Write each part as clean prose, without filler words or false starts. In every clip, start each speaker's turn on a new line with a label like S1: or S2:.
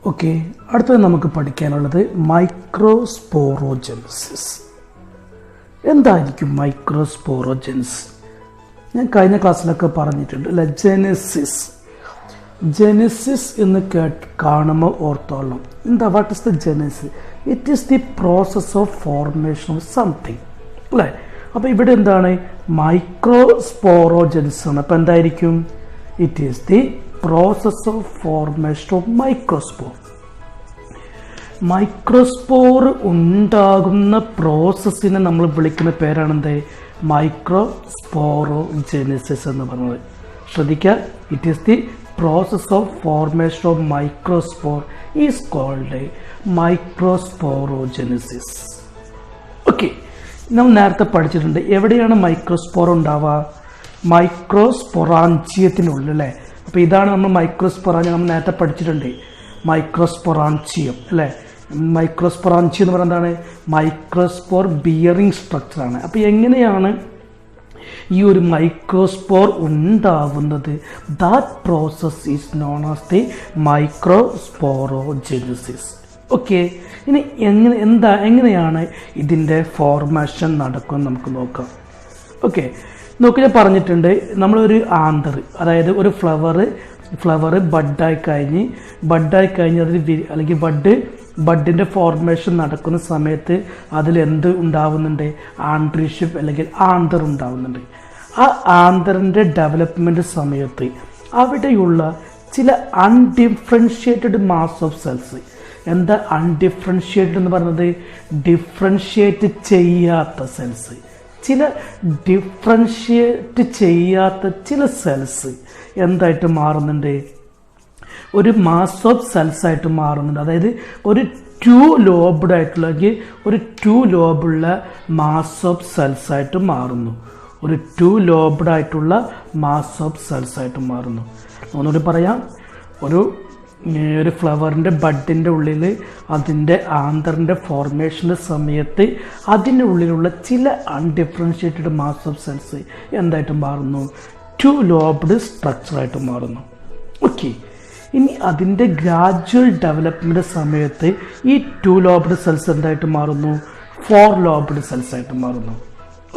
S1: Okay, അടുത്തത് നമുക്ക് പഠിക്കാനുള്ളത് മൈക്രോസ്പോറോജെൻസിസ്. എന്തായിരിക്കും മൈക്രോസ്പോറോജെൻസ്? ഞാൻ കഴിഞ്ഞ ക്ലാസ്സിലൊക്കെ പറഞ്ഞിട്ടുണ്ട് അല്ല. ജെനസിസ് എന്ന് കാണുമ്പോൾ ഓർത്തോളണം. What is the genesis? It is the process of formation of something അല്ലേ. അപ്പോൾ ഇവിടെ എന്താണ്? മൈക്രോസ്പോറോജെൻസ് ആണ്. അപ്പോൾ എന്തായിരിക്കും? It is the process of formation of microspore. Microspore ഉണ്ടാകുന്ന പ്രോസസ്സിനെ നമ്മൾ വിളിക്കുന്ന പേരാണെന്ത്? മൈക്രോസ്പോറോജെനിസിസ് എന്ന് പറയുന്നത്. ശ്രദ്ധിക്കുക, it is the process of formation of microspore is called microsporogenesis. Okay, നമ്മൾ നേരത്തെ പഠിച്ചിട്ടുണ്ട് എവിടെയാണ് മൈക്രോസ്പോർ ഉണ്ടാവുക? മൈക്രോസ്പൊറാഞ്ചിയത്തിനുള്ളിൽ അല്ലേ. അപ്പോൾ ഇതാണ് നമ്മൾ മൈക്രോസ്പൊറാഞ്ചിയം. നമ്മൾ നേരത്തെ പഠിച്ചിട്ടുണ്ട് മൈക്രോസ്പൊറാഞ്ചിയം അല്ലേ. മൈക്രോസ്പൊറാഞ്ചിയം എന്ന് പറയുന്നത് എന്താണ്? മൈക്രോസ്പോർ ബിയറിംഗ് സ്ട്രക്ചറാണ്. അപ്പോൾ എങ്ങനെയാണ് ഈ ഒരു മൈക്രോസ്പോർ ഉണ്ടാവുന്നത്? That process is known as the microsporogenesis. Okay, ഇനി എങ്ങനെയാണ് ഇതിൻ്റെ ഫോർമേഷൻ നടക്കുന്നത് നമുക്ക് നോക്കാം. ഓക്കെ, ഞാൻ പറഞ്ഞിട്ടുണ്ട് നമ്മളൊരു ആന്തർ, അതായത് ഒരു ഫ്ലവർ ബഡായി കഴിഞ്ഞ് അതിൽ അല്ലെങ്കിൽ ബഡിൻ്റെ ഫോർമേഷൻ നടക്കുന്ന സമയത്ത് അതിലെന്ത് ഉണ്ടാവുന്നുണ്ട്? ആൻഡ്രീഷിപ്പ് അല്ലെങ്കിൽ ആന്തർ ഉണ്ടാവുന്നുണ്ട്. ആ ആന്തറിൻ്റെ ഡെവലപ്മെൻറ്റ് സമയത്ത് അവിടെയുള്ള ചില അൺഡിഫറൻഷ്യേറ്റഡ് മാസ് ഓഫ് സെൽസ്. എന്താ അൺഡിഫറൻഷ്യേറ്റഡ് എന്ന് പറയുന്നത്? ഡിഫറൻഷ്യേറ്റ് ചെയ്യാത്ത സെൽസ്. ചില ഡിഫറൻഷ്യേറ്റ് ചെയ്യാത്ത ചില സെൽസ് എന്തായിട്ട് മാറുന്നുണ്ട്? ഒരു മാസ് ഓഫ് സെൽസ് ആയിട്ട് മാറുന്നുണ്ട്. അതായത് ഒരു ടു ലോബുള്ള മാസ് ഓഫ് സെൽസ് ആയിട്ട് മാറുന്നു. ഒരു ടു ലോബ്ഡ് ആയിട്ടുള്ള മാസ് ഓഫ് സെൽസ് ആയിട്ട് മാറുന്നു. ഒന്നുകൂടി പറയാം. ഒരു ഫ്ലവറിൻ്റെ ബഡിൻ്റെ ഉള്ളിൽ അതിൻ്റെ ആന്തറിൻ്റെ ഫോർമേഷൻ്റെ സമയത്ത് അതിൻ്റെ ഉള്ളിലുള്ള ചില അൺഡിഫറൻഷ്യേറ്റഡ് മാസ് ഓഫ് സെൽസ് എന്തായിട്ട് മാറുന്നു? ടു ലോബ്ഡ് സ്ട്രക്ചറായിട്ട് മാറുന്നു. ഓക്കെ, ഇനി അതിൻ്റെ ഗ്രാജുവൽ ഡെവലപ്മെൻറ്റ് സമയത്ത് ഈ ടു ലോബ്ഡ് സെൽസ് എന്തായിട്ട് മാറുന്നു? ഫോർ ലോബ്ഡ് സെൽസ് ആയിട്ട് മാറുന്നു.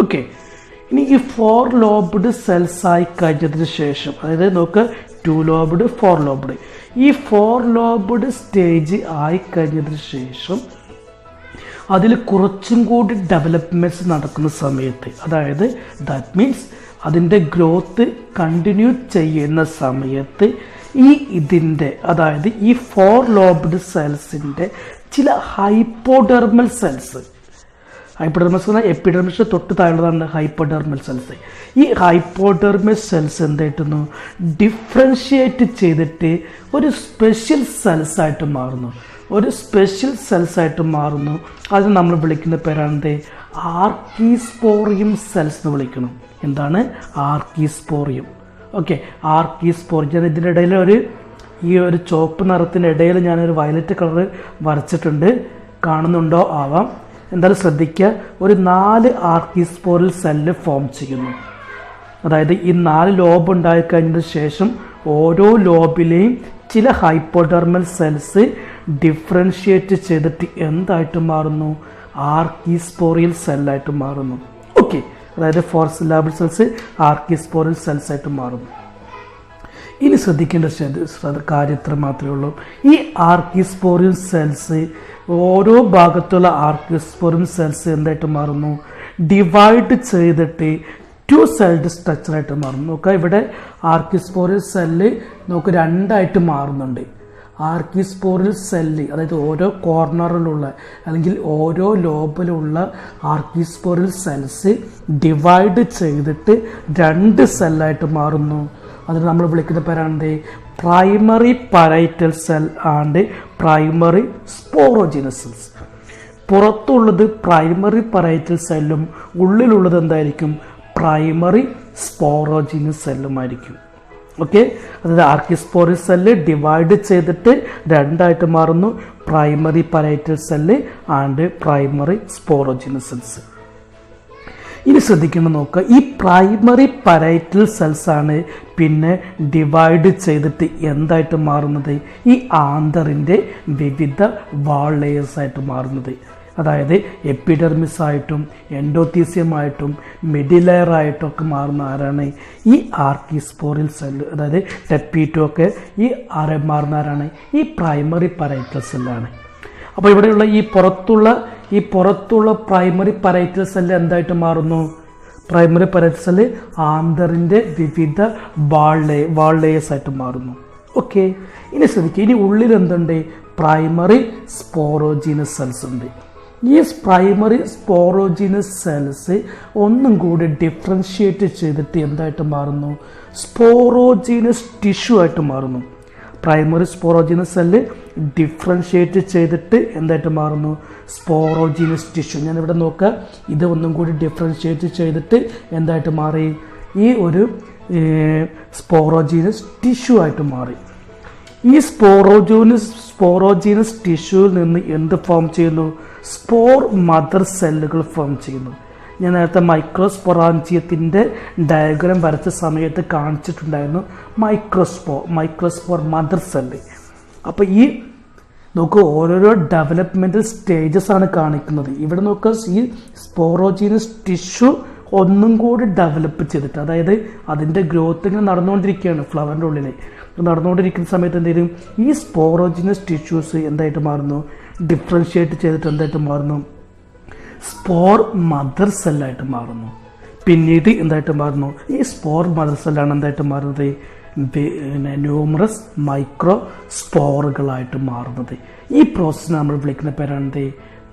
S1: ഓക്കെ, ഇനി ഈ ഫോർ ലോബ്ഡ് സെൽസ് ആയി കഴിഞ്ഞതിന് ശേഷം, അതായത് നോക്ക്, ടു ലോബ്ഡ്, ഫോർ ലോബ്ഡ്, ഈ ഫോർ ലോബ്ഡ് സ്റ്റേജ് ആയി കഴിഞ്ഞതിന് ശേഷം അതിൽ കുറച്ചും കൂടി ഡെവലപ്മെൻറ്റ്സ് നടക്കുന്ന സമയത്ത്, അതായത് ദാറ്റ് മീൻസ് അതിൻ്റെ ഗ്രോത്ത് കണ്ടിന്യൂ ചെയ്യുന്ന സമയത്ത് അതായത് ഈ ഫോർ ലോബ്ഡ് സെൽസിൻ്റെ ചില ഹൈപ്പോഡെർമൽ സെൽസ്, എപ്പിഡെർമിസിന് തൊട്ട് താഴെയുള്ളതാണ് ഹൈപ്പോഡെർമൽ സെൽസ്. ഈ ഹൈപ്പോഡെർമൽ സെൽസ് എന്തായിട്ടുന്നു? ഡിഫറൻഷ്യേറ്റ് ചെയ്തിട്ട് ഒരു സ്പെഷ്യൽ സെൽസായിട്ട് മാറുന്നു. അത് നമ്മൾ വിളിക്കുന്ന പേരാണ് ആർക്കിസ്പോറിയം സെൽസ് എന്ന് വിളിക്കണം. എന്താണ്? ആർക്കിസ്പോറിയം. ഓക്കെ, ആർക്കിസ്പോറിയം. ഇതിൻ്റെ ഇടയിൽ ഈ ഒരു ചുവപ്പ് നിറത്തിൻ്റെ ഇടയിൽ ഞാനൊരു വയലറ്റ് കളർ വരച്ചിട്ടുണ്ട്, കാണുന്നുണ്ടോ ആവാം. എന്തായാലും ശ്രദ്ധിക്കുക, ഒരു 4 ആർക്കിസ്പോറിൽ സെല്ല് ഫോം ചെയ്യുന്നു. അതായത് ഈ 4 ലോബ് ഉണ്ടായിക്കഴിഞ്ഞതിന് ശേഷം ഓരോ ലോബിലെയും ചില ഹൈപ്പോഡെർമൽ സെൽസ് ഡിഫറൻഷ്യേറ്റ് ചെയ്തിട്ട് എന്തായിട്ട് മാറുന്നു? ആർക്കിസ്പോറിയൽ സെല്ലായിട്ട് മാറുന്നു. ഓക്കെ, അതായത് ഫോർ സിലാബിൾ സെൽസ് ആർക്കിസ്പോറിയൽ സെൽസ് ആയിട്ട് മാറുന്നു. ഇനി ശ്രദ്ധിക്കേണ്ട കാര്യം ഇത്ര മാത്രമേ ഉള്ളൂ. ഈ ആർക്കിസ്പോറിയൽ സെൽസ്, ഓരോ ഭാഗത്തുള്ള ആർക്കിസ്പോറിയൽ സെൽസ് എന്തായിട്ട് മാറുന്നു? ഡിവൈഡ് ചെയ്തിട്ട് ടു സെൽഡ് സ്ട്രക്ചറായിട്ട് മാറുന്നു. നോക്കുക, ഇവിടെ ആർക്കിസ്പോറിയൽ സെല്ല് നമുക്ക് 2ആയിട്ട് മാറുന്നുണ്ട്. ആർക്കിസ്പോറിയൽ സെല്ല്, അതായത് ഓരോ കോർണറിലുള്ള അല്ലെങ്കിൽ ഓരോ ലോബിലുള്ള ആർക്കിസ്പോറിയൽ സെൽസ് ഡിവൈഡ് ചെയ്തിട്ട് 2 സെല്ലായിട്ട് മാറുന്നു. അതിന് നമ്മൾ വിളിക്കുന്ന പേരാണ് primary parietal cell and primary sporogenesis. പുറത്തുള്ളത് പ്രൈമറി പരൈറ്റൽ സെല്ലും ഉള്ളിലുള്ളത് എന്തായിരിക്കും? പ്രൈമറി സ്പോറോജെനിസ് സെല്ലുമായിരിക്കും. ഓക്കെ, അതായത് ആർക്കിസ്പോറിയൽ സെല്ല് ഡിവൈഡ് ചെയ്തിട്ട് 2ആയിട്ട് മാറുന്നു. Primary parietal cell and primary sporogenous cells. ഇനി ശ്രദ്ധിക്കണം നോക്കുക, ഈ പ്രൈമറി പരൈറ്റൽ സെൽസ് ആണ് പിന്നെ ഡിവൈഡ് ചെയ്തിട്ട് എന്തായിട്ട് മാറുന്നത്, ഈ ആന്തറിൻ്റെ വിവിധ വാൾ ലെയേഴ്സ് ആയിട്ട് മാറുന്നത്. അതായത് എപ്പിഡെർമിസ് ആയിട്ടും എൻഡോത്തീസിയമായിട്ടും മെഡിലെയർ ആയിട്ടും ഒക്കെ മാറുന്ന ആരാണ്, ഈ ആർക്കിസ്പോറിൽ സെല്ല്, അതായത് ടെപ്പീറ്റോ ഒക്കെ ഈ മാറുന്ന ആരാണ്, ഈ പ്രൈമറി പരൈറ്റൽ സെല്ലാണ്. അപ്പോൾ ഇവിടെയുള്ള ഈ പുറത്തുള്ള പ്രൈമറി പരൈറ്റൽ സെല്ല് എന്തായിട്ട് മാറുന്നു, പ്രൈമറി പരൈറ്റൽ സെല്ല് ആന്തറിൻ്റെ വിവിധ വാൾ ലെയേഴ്സ് ആയിട്ട് മാറുന്നു. ഓക്കെ, ഇനി ശ്രദ്ധിക്കുക, ഇനി ഉള്ളിൽ എന്തുണ്ട്, പ്രൈമറി സ്പോറോജീനസ് സെൽസ് ഉണ്ട്. ഈ പ്രൈമറി സ്പോറോജീനസ് സെൽസ് ഒന്നും കൂടി ഡിഫറൻഷിയേറ്റ് ചെയ്തിട്ട് എന്തായിട്ട് മാറുന്നു, സ്പോറോജീനസ് ടിഷ്യൂ ആയിട്ട് മാറുന്നു. പ്രൈമറി സ്പോറോജീനസ് സെല്ല് ഡിഫറൻഷിയേറ്റ് ചെയ്തിട്ട് എന്തായിട്ട് മാറുന്നു, സ്പോറോജീനസ് ടിഷ്യൂ. ഞാനിവിടെ നോക്കുക, ഇത് ഒന്നും കൂടി ഡിഫറൻഷിയേറ്റ് ചെയ്തിട്ട് എന്തായിട്ട് മാറി, ഈ ഒരു സ്പോറോജീനസ് ടിഷ്യൂ ആയിട്ട് മാറി. ഈ സ്പോറോജീനസ് ടിഷ്യൂവിൽ നിന്ന് എന്ത് ഫോം ചെയ്യുന്നു, സ്പോർ മദർ സെല്ലുകൾ ഫോം ചെയ്യുന്നു. ഞാൻ നേരത്തെ മൈക്രോസ്പൊറാഞ്ചിയത്തിൻ്റെ ഡയഗ്രാം വരച്ച സമയത്ത് കാണിച്ചിട്ടുണ്ടായിരുന്നു മൈക്രോസ്പോർ മദർ സെല്ല്. അപ്പോൾ ഈ നോക്കൂ, ഓരോരോ ഡെവലപ്മെൻറ്റൽ സ്റ്റേജസ് ആണ് കാണിക്കുന്നത്. ഇവിടെ നോക്കുക, ഈ സ്പോറോജീനസ് ടിഷ്യൂ ഒന്നും കൂടി ഡെവലപ്പ് ചെയ്തിട്ട്, അതായത് അതിൻ്റെ ഗ്രോത്ത് ഇങ്ങനെ നടന്നുകൊണ്ടിരിക്കുകയാണ് ഫ്ലവറിൻ്റെ ഉള്ളിൽ. നടന്നുകൊണ്ടിരിക്കുന്ന സമയത്ത് എന്തെങ്കിലും ഈ സ്പോറോജീനസ് ടിഷ്യൂസ് എന്തായിട്ട് മാറുന്നു, ഡിഫറൻഷിയേറ്റ് ചെയ്തിട്ട് എന്തായിട്ട് മാറുന്നു, സ്പോർ മദർ സെല്ലായിട്ട് മാറുന്നു. പിന്നീട് എന്തായിട്ട് മാറുന്നു, ഈ സ്പോർ മദർ സെല്ലാണ് എന്തായിട്ട് മാറുന്നത്, ന്യൂമറസ് മൈക്രോ സ്പോറുകളായിട്ട് മാറുന്നത്. ഈ പ്രോസസ്സിനെ നമ്മൾ വിളിക്കുന്ന പേരാണ്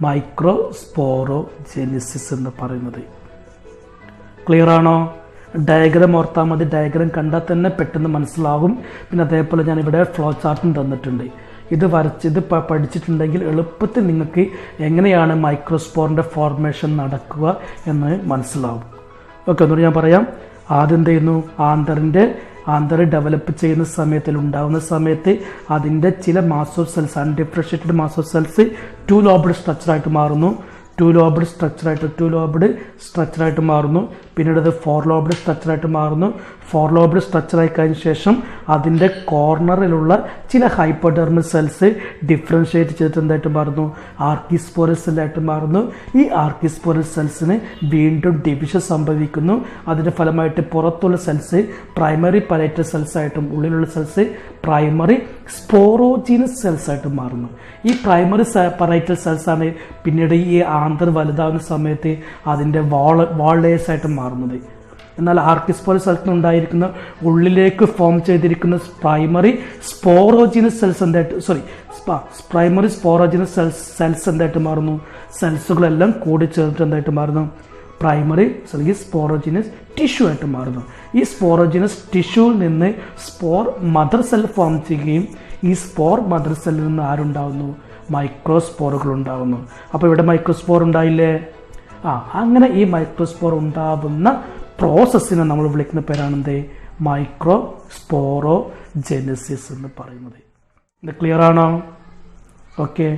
S1: മൈക്രോ സ്പോറോജെനിസിസ് എന്ന് പറയുന്നത്. ക്ലിയർ ആണോ? ഡയഗ്രാം ഓർത്താൽ മതി, ഡയഗ്രാം കണ്ടാൽ തന്നെ പെട്ടെന്ന് മനസ്സിലാകും. പിന്നെ അതേപോലെ ഞാനിവിടെ ഫ്ലോ ചാർട്ടും തന്നിട്ടുണ്ട്. ഇത് പഠിച്ചിട്ടുണ്ടെങ്കിൽ എളുപ്പത്തിൽ നിങ്ങൾക്ക് എങ്ങനെയാണ് മൈക്രോസ്പോറിൻ്റെ ഫോർമേഷൻ നടക്കുക എന്ന് മനസ്സിലാവും. ഓക്കെ, ഒന്നുകൂടി ഞാൻ പറയാം. ആദ്യം എന്ത് ചെയ്യുന്നു, ആന്തർ ഡെവലപ്പ് ചെയ്യുന്ന സമയത്തിൽ ഉണ്ടാകുന്ന സമയത്ത് അതിൻ്റെ ചില mass of cells, undifferentiated mass of cells 2 lobed സ്ട്രക്ചറായിട്ട് മാറുന്നു. 2 ലോബ്ഡ് സ്ട്രക്ചറായിട്ട് മാറുന്നു. പിന്നീട് അത് 4 ലോബ്ഡ് സ്ട്രക്ചറായിട്ട് മാറുന്നു. 4 ലോബ്ഡ് സ്ട്രക്ചറായി കഴിഞ്ഞ ശേഷം അതിൻ്റെ കോർണറിലുള്ള ചില ഹൈപ്പോഡെർമൽ സെൽസ് ഡിഫറൻഷിയേറ്റ് ചെയ്തിട്ട് എന്തായിട്ട് മാറുന്നു, ആർക്കിസ്പോറൽ സെല്ലായിട്ട് മാറുന്നു. ഈ ആർക്കിസ്പോറൽ സെൽസിന് വീണ്ടും ഡിവിഷൻ സംഭവിക്കുന്നു. അതിൻ്റെ ഫലമായിട്ട് പുറത്തുള്ള സെൽസ് പ്രൈമറി പരൈറ്റൽ സെൽസ് ആയിട്ടും ഉള്ളിലുള്ള സെൽസ് പ്രൈമറി സ്പോറോജീനസ് സെൽസ് ആയിട്ട് മാറുന്നു. ഈ പ്രൈമറി പരൈറ്റൽ സെൽസ് ആണ് പിന്നീട് ഈ ആന്തർ വലുതാവുന്ന സമയത്ത് അതിൻ്റെ വാൾ ലെയേഴ്സ് ആയിട്ട് മാറുന്നത്. എന്നാൽ ആർക്കിസ്പോറൽ സെൽസിന് ഉണ്ടായിരിക്കുന്ന ഉള്ളിലേക്ക് ഫോം ചെയ്തിരിക്കുന്ന പ്രൈമറി സ്പോറോജീനസ് സെൽസ് എന്തായിട്ട് മാറുന്നു, സെൽസുകളെല്ലാം കൂടി ചേർന്നിട്ട് എന്തായിട്ട് മാറുന്നു, പ്രൈമറി സ്പോറോജീനസ് ടിഷ്യൂ ആയിട്ട് മാറുന്നു. ഈ സ്പോറോജീനസ് ടിഷ്യൂവിൽ നിന്ന് സ്പോർ മദർ സെൽ ഫോം ചെയ്യുകയും ഈ സ്പോർ മദർ സെല്ലിൽ നിന്ന് ആരുണ്ടാവുന്നു, മൈക്രോസ്പോറുകൾ ഉണ്ടാവുന്നു. അപ്പോൾ ഇവിടെ മൈക്രോസ്പോർ ഉണ്ടായില്ലേ? അങ്ങനെ ഈ മൈക്രോസ്പോർ ഉണ്ടാവുന്ന പ്രോസസ്സിനെ നമ്മൾ വിളിക്കുന്ന പേരാണ് മൈക്രോസ്പോറോജെനിസിസ് എന്ന് പറയുന്നത്. ഇത് ക്ലിയർ ആണോ? ഓക്കെ.